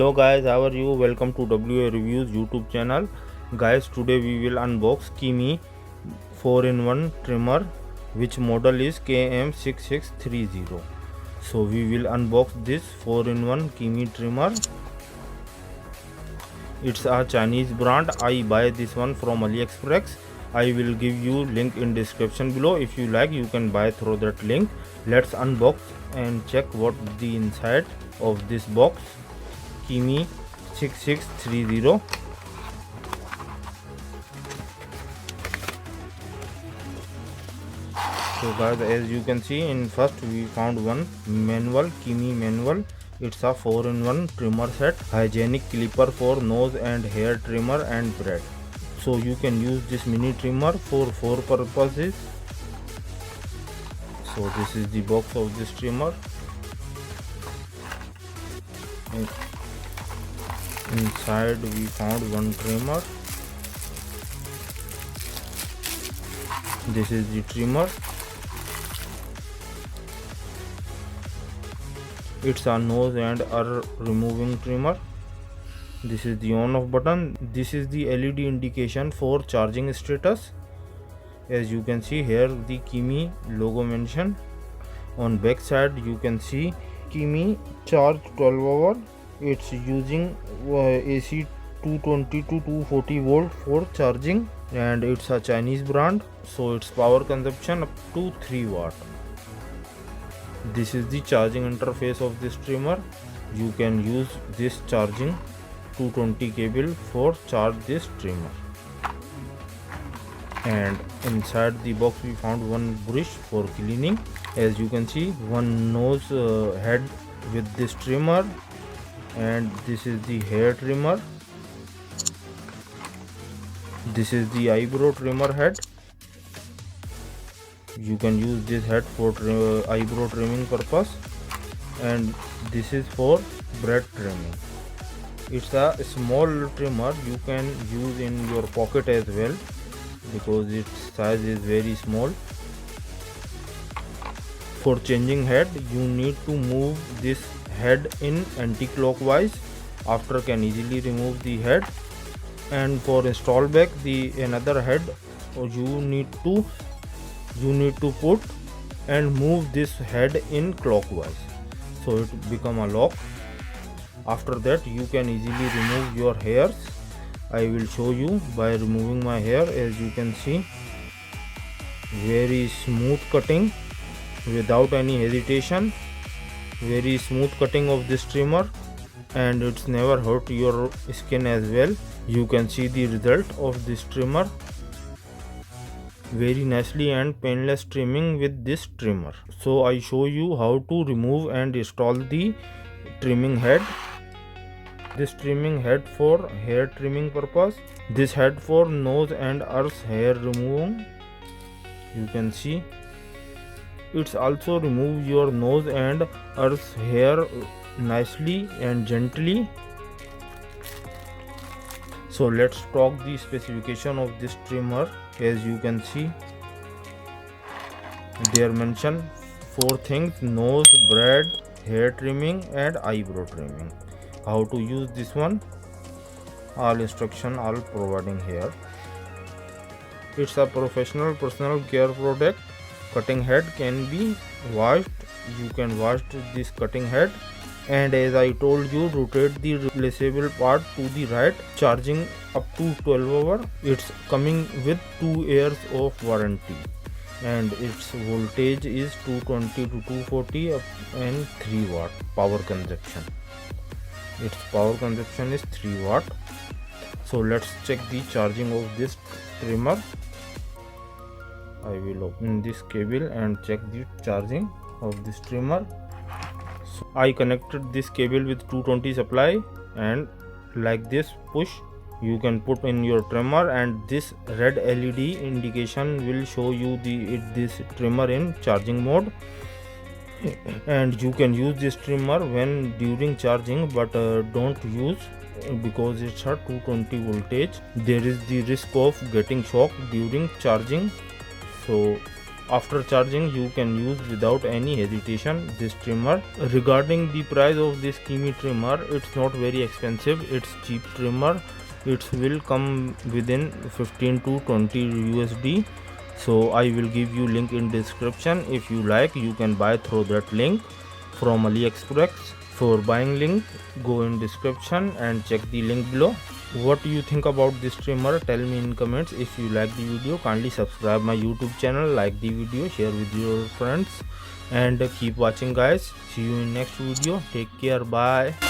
Hello guys, how are you? Welcome to WA Reviews YouTube channel. Guys, today we will unbox Kemei 4-in-1 trimmer, which model is KM-6630. So we will unbox this 4-in-1 Kemei trimmer. It's a Chinese brand. I buy this one from AliExpress. I will give you link in description below. If you like, you can buy through that link. Let's unbox and check what the inside of this box. Kemei 6630. So guys, as you can see, in first we found one manual, Kemei manual. It's a 4-in-1 trimmer set, hygienic clipper for nose and hair trimmer and braid. So you can use this mini trimmer for 4 purposes. So this is the box of this trimmer. Inside we found one trimmer. This is the trimmer. It's a nose and ear removing trimmer. This is the on off button. This is the LED indication for charging status. As you can see here, the Kemei logo mentioned. On back side you can see Kemei charge 12 hour. It's using AC 220 to 240 volt for charging, and it's a Chinese brand, so its power consumption up to 3 watt. This is the charging interface of this trimmer. You can use this charging 220 cable for charge this trimmer. And inside the box we found one brush for cleaning. As you can see, one nose head with this trimmer, and this is the hair trimmer. This is the eyebrow trimmer head. You can use this head for eyebrow trimming purpose, and this is for braid trimming. It's a small trimmer. You can use in your pocket as well because its size is very small. For changing head, you need to move this head in anti-clockwise. After can easily remove the head. And for install back the another head, you need to put and move this head in clockwise, so it become a lock. After that you can easily remove your hairs. I will show you by removing my hair. As you can see, very smooth cutting without any hesitation. Very smooth cutting of this trimmer, and it's never hurt your skin as well. You can see the result of this trimmer. Very nicely and painless trimming with this trimmer. So I show you how to remove and install the trimming head. This trimming head for hair trimming purpose. This head for nose and ear's hair removing. You can see it's also remove your nose and ear's hair nicely and gently. So let's talk the specification of this trimmer. As you can see, there mentioned 4 things: nose, braid, hair trimming and eyebrow trimming. How to use this one, all instruction all providing here. It's a professional personal care product. Cutting head can be washed. You can wash this cutting head, and as I told you, rotate the replaceable part to the right. Charging up to 12 hour. It's coming with 2 years of warranty, and its voltage is 220 to 240 and 3 watt power consumption. Its power consumption is 3 watt. So let's check the charging of this trimmer. I will open this cable and check the charging of this trimmer. So I connected this cable with 220 supply, and like this push you can put in your trimmer, and this red LED indication will show you this trimmer in charging mode. And you can use this trimmer when during charging, but don't use because it's a 220 voltage. There is the risk of getting shocked during charging. So after charging you can use without any hesitation this trimmer. Regarding the price of this Kemei trimmer, it's not very expensive, it's cheap trimmer. It will come within 15 to 20 USD. So I will give you link in description. If you like, you can buy through that link from AliExpress. For buying link, go in description and check the link below. What do you think about this trimmer? Tell me in comments. If you like the video, kindly subscribe my YouTube channel, like the video, share with your friends, and keep watching guys. See you in next video. Take care. Bye.